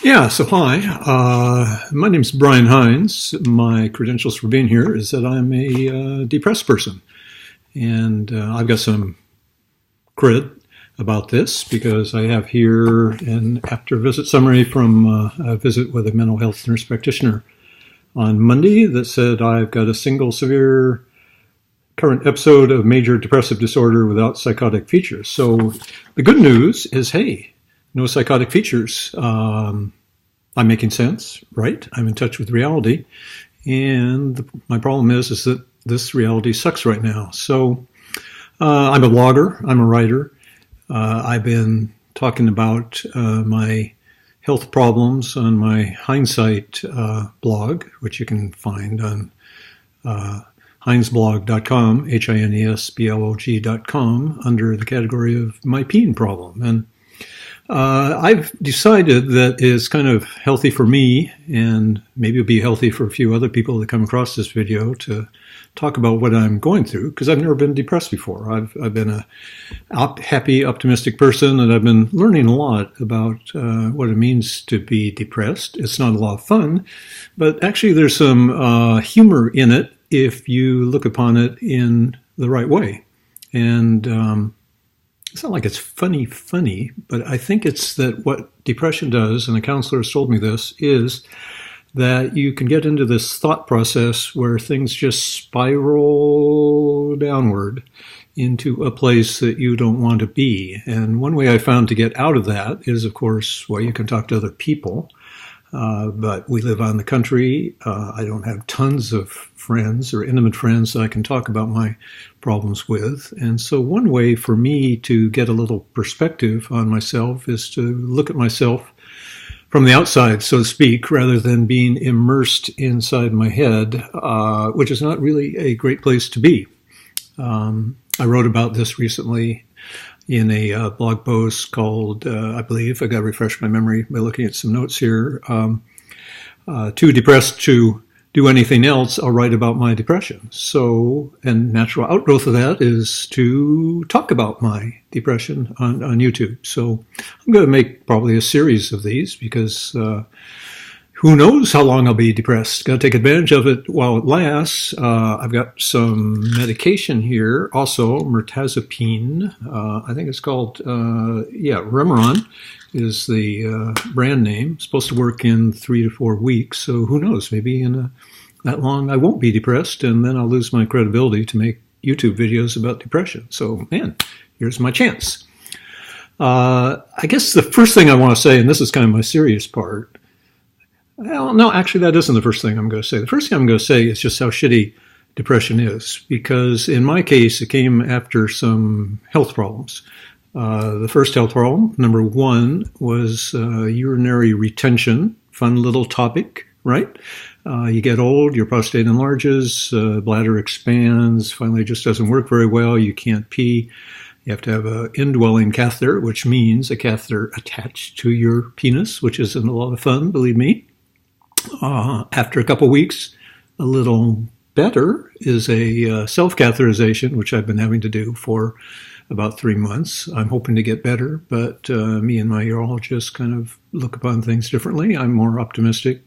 Yeah, so hi. My name's Brian Hines. My credentials for being here is that I'm a depressed person. And I've got some cred about this because I have here an after visit summary from a visit with a mental health nurse practitioner on Monday that said I've got a single severe current episode of major depressive disorder without psychotic features. So the good news is, hey, no psychotic features. I'm making sense, right? I'm in touch with reality. And my problem is that this reality sucks right now. So I'm a blogger. I'm a writer. I've been talking about my health problems on my Hindsight blog, which you can find on hinesblog.com, HINESBLOG.com, under the category of my peen problem. And I've decided that it's kind of healthy for me, and maybe it'll be healthy for a few other people that come across this video, to talk about what I'm going through, because I've never been depressed before. I've been a happy, optimistic person, and I've been learning a lot about what it means to be depressed. It's not a lot of fun, but actually there's some humor in it if you look upon it in the right way. And it's not like it's funny, but I think it's that what depression does, and a counselor has told me this, is that you can get into this thought process where things just spiral downward into a place that you don't want to be. And one way I found to get out of that is, of course, well, you can talk to other people. But we live on the country. I don't have tons of friends or intimate friends that I can talk about my problems with. And so one way for me to get a little perspective on myself is to look at myself from the outside, so to speak, rather than being immersed inside my head, which is not really a great place to be. I wrote about this recently in a blog post called, I believe, I got to refresh my memory by looking at some notes here, Too Depressed to Do Anything Else, I'll write about my depression. So, and natural outgrowth of that is to talk about my depression on YouTube. So I'm going to make probably a series of these because who knows how long I'll be depressed. Got to take advantage of it while it lasts. I've got some medication here, also mirtazapine. I think it's called, Remeron is the brand name. It's supposed to work in 3 to 4 weeks. So who knows, maybe in that long I won't be depressed, and then I'll lose my credibility to make YouTube videos about depression. So, man, here's my chance. I guess the first thing I want to say, and this is kind of my serious part, well, no, actually, that isn't the first thing I'm going to say. The first thing I'm going to say is just how shitty depression is, because in my case, it came after some health problems. The first health problem, number one, was urinary retention. Fun little topic, right? You get old, your prostate enlarges, bladder expands, finally it just doesn't work very well, you can't pee. You have to have an indwelling catheter, which means a catheter attached to your penis, which isn't a lot of fun, believe me. After a couple weeks, a little better is a self-catheterization, which I've been having to do for about 3 months. I'm hoping to get better, but me and my urologist kind of look upon things differently. I'm more optimistic.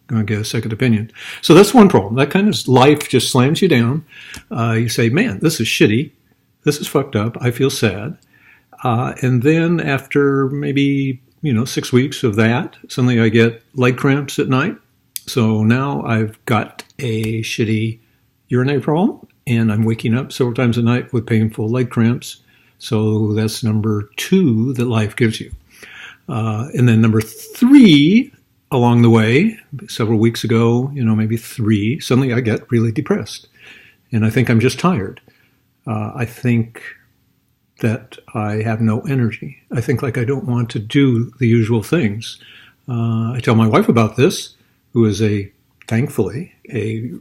I'm going to get a second opinion. So that's one problem. That kind of life just slams you down. You say, man, this is shitty. This is fucked up. I feel sad. And then after maybe 6 weeks of that, suddenly I get leg cramps at night. So now I've got a shitty urinary problem, and I'm waking up several times a night with painful leg cramps. So that's number 2 that life gives you. And then number 3, along the way, several weeks ago, maybe 3, suddenly I get really depressed. And I think I'm just tired. I think that I have no energy. I think like I don't want to do the usual things. I tell my wife about this, who is thankfully, a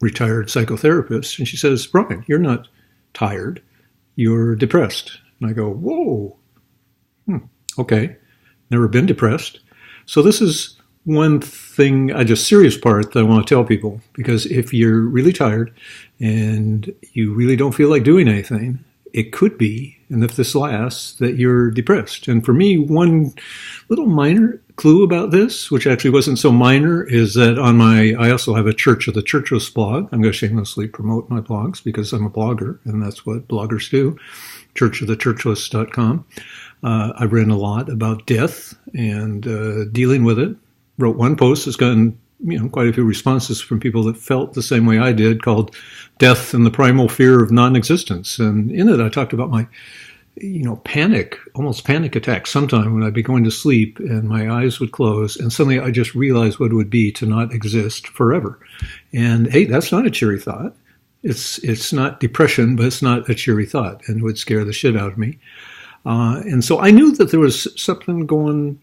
retired psychotherapist, and she says, Brian, you're not tired, you're depressed. And I go, whoa, okay, never been depressed. So this is one thing, serious part that I want to tell people, because if you're really tired and you really don't feel like doing anything, it could be, and if this lasts, that you're depressed. And for me, one little minor clue about this, which actually wasn't so minor, is that I also have a Church of the Churchless blog. I'm going to shamelessly promote my blogs because I'm a blogger, and that's what bloggers do. churchofthechurchless.com. I've written a lot about death and dealing with it. Wrote one post that's gotten quite a few responses from people that felt the same way I did, called Death and the Primal Fear of Non-Existence. And in it, I talked about my, almost panic attacks sometime when I'd be going to sleep and my eyes would close and suddenly I just realized what it would be to not exist forever. And hey, that's not a cheery thought. It's not depression, but it's not a cheery thought, and it would scare the shit out of me. And so I knew that there was something going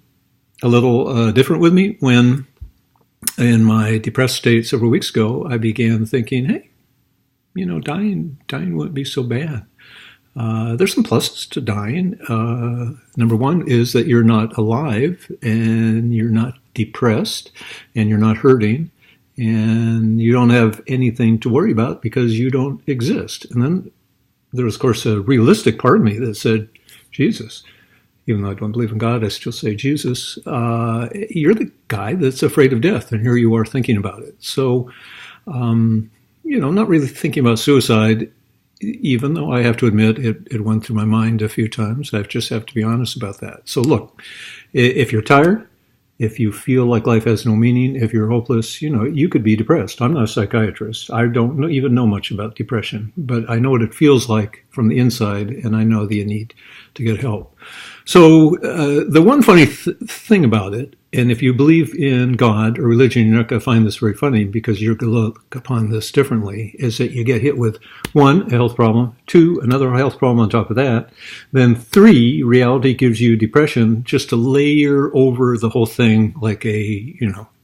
a little different with me when, in my depressed state several weeks ago, I began thinking, hey, dying wouldn't be so bad. There's some pluses to dying. Number one is that you're not alive and you're not depressed and you're not hurting and you don't have anything to worry about because you don't exist. And then there was, of course, a realistic part of me that said, Jesus, even though I don't believe in God, I still say, Jesus, you're the guy that's afraid of death, and here you are thinking about it. So, not really thinking about suicide, even though I have to admit it went through my mind a few times. I just have to be honest about that. So look, if you're tired, if you feel like life has no meaning, if you're hopeless, you could be depressed. I'm not a psychiatrist. I don't even know much about depression, but I know what it feels like from the inside, and I know that you need to get help. So the one funny thing about it, and if you believe in God or religion, you're not going to find this very funny because you're going to look upon this differently, is that you get hit with, 1, a health problem, 2, another health problem on top of that, then 3, reality gives you depression just to layer over the whole thing like a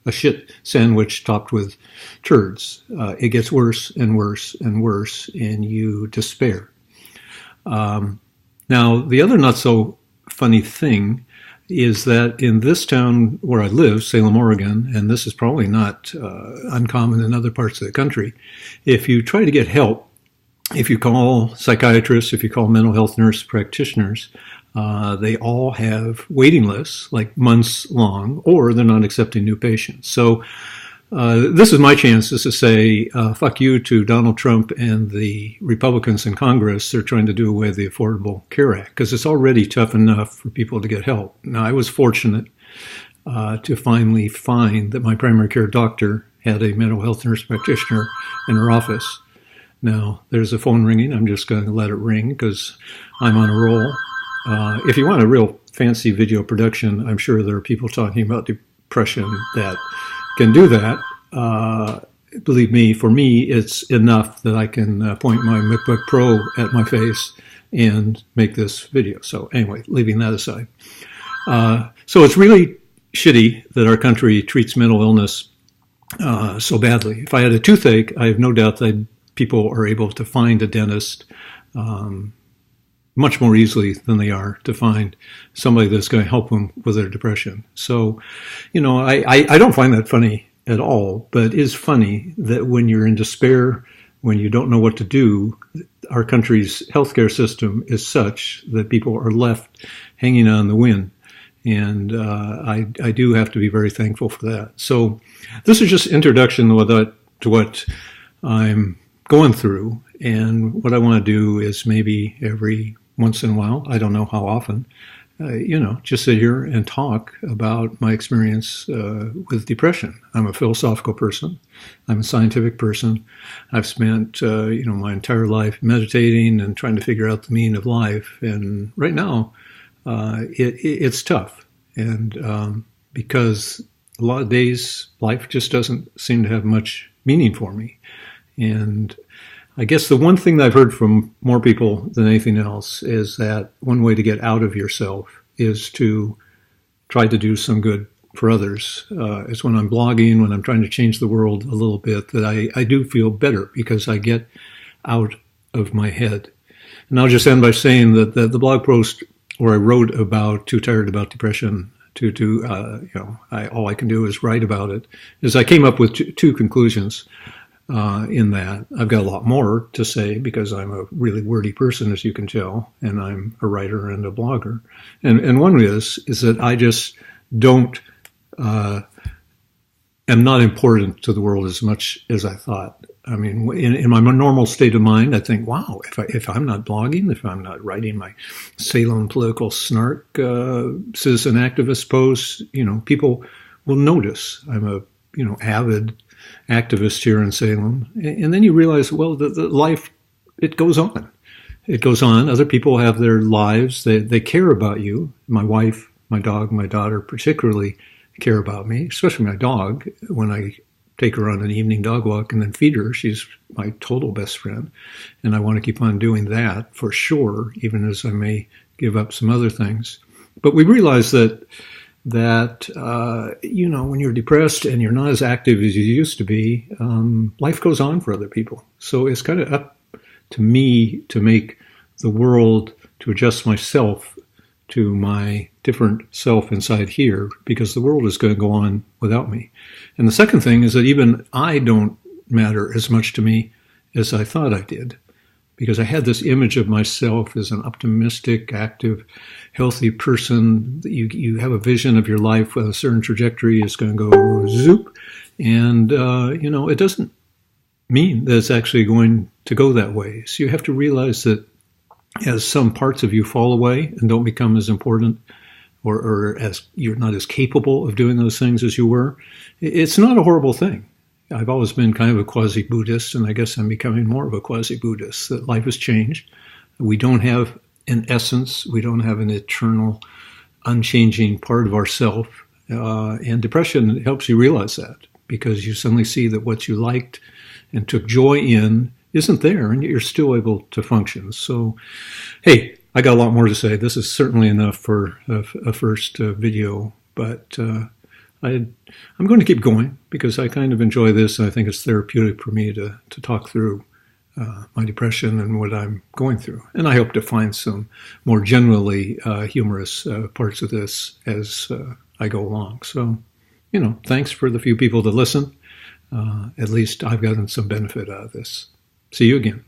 shit sandwich topped with turds. It gets worse and worse and worse, and you despair. Now, the other not so funny thing is that in this town where I live, Salem, Oregon, and this is probably not uncommon in other parts of the country, if you try to get help, if you call psychiatrists, if you call mental health nurse practitioners, they all have waiting lists, like months long, or they're not accepting new patients. So this is my chance to say, fuck you to Donald Trump and the Republicans in Congress. They're trying to do away with the Affordable Care Act because it's already tough enough for people to get help. Now, I was fortunate to finally find that my primary care doctor had a mental health nurse practitioner in her office. Now, there's a phone ringing. I'm just going to let it ring because I'm on a roll. If you want a real fancy video production, I'm sure there are people talking about depression that can do that. Believe me, for me, it's enough that I can point my MacBook Pro at my face and make this video. So anyway, leaving that aside. So it's really shitty that our country treats mental illness so badly. If I had a toothache, I have no doubt that people are able to find a dentist much more easily than they are to find somebody that's going to help them with their depression. So, I don't find that funny at all, but it is funny that when you're in despair, when you don't know what to do, our country's healthcare system is such that people are left hanging on the wind. And I do have to be very thankful for that. So this is just introduction to what I'm going through. And what I want to do is maybe every once in a while, I don't know how often, just sit here and talk about my experience with depression. I'm a philosophical person. I'm a scientific person. I've spent, my entire life meditating and trying to figure out the meaning of life. And right now, it's tough. And because a lot of days, life just doesn't seem to have much meaning for me. And I guess the one thing that I've heard from more people than anything else is that one way to get out of yourself is to try to do some good for others. It's when I'm blogging, when I'm trying to change the world a little bit, that I do feel better because I get out of my head. And I'll just end by saying that the blog post where I wrote about Too Tired About Depression all I can do is write about it, is I came up with two conclusions. in that. I've got a lot more to say because I'm a really wordy person, as you can tell, and I'm a writer and a blogger. And one is that I just don't am not important to the world as much as I thought. I mean, in my normal state of mind, I think, wow, if I'm not blogging, if I'm not writing my Salem political snark citizen activist posts, people will notice I'm a avid activist here in Salem. And then you realize, well, the life, it goes on. It goes on. Other people have their lives. They care about you. My wife, my dog, my daughter particularly care about me, especially my dog. When I take her on an evening dog walk and then feed her, she's my total best friend. And I want to keep on doing that for sure, even as I may give up some other things. But we realize that when you're depressed and you're not as active as you used to be, life goes on for other people. So it's kind of up to me to make the world, to adjust myself to my different self inside here, because the world is going to go on without me. And the second thing is that even I don't matter as much to me as I thought I did, because I had this image of myself as an optimistic, active, healthy person. You have a vision of your life with a certain trajectory is going to go zoop. And, it doesn't mean that it's actually going to go that way. So you have to realize that as some parts of you fall away and don't become as important, or as you're not as capable of doing those things as you were, it's not a horrible thing. I've always been kind of a quasi-Buddhist, and I guess I'm becoming more of a quasi-Buddhist, that life has changed. We don't have an essence. We don't have an eternal, unchanging part of ourself. And depression helps you realize that, because you suddenly see that what you liked and took joy in isn't there, and you're still able to function. So, hey, I got a lot more to say. This is certainly enough for a first video, but I'm going to keep going because I kind of enjoy this, and I think it's therapeutic for me to talk through my depression and what I'm going through. And I hope to find some more generally humorous parts of this as I go along. So, thanks for the few people that listen. At least I've gotten some benefit out of this. See you again.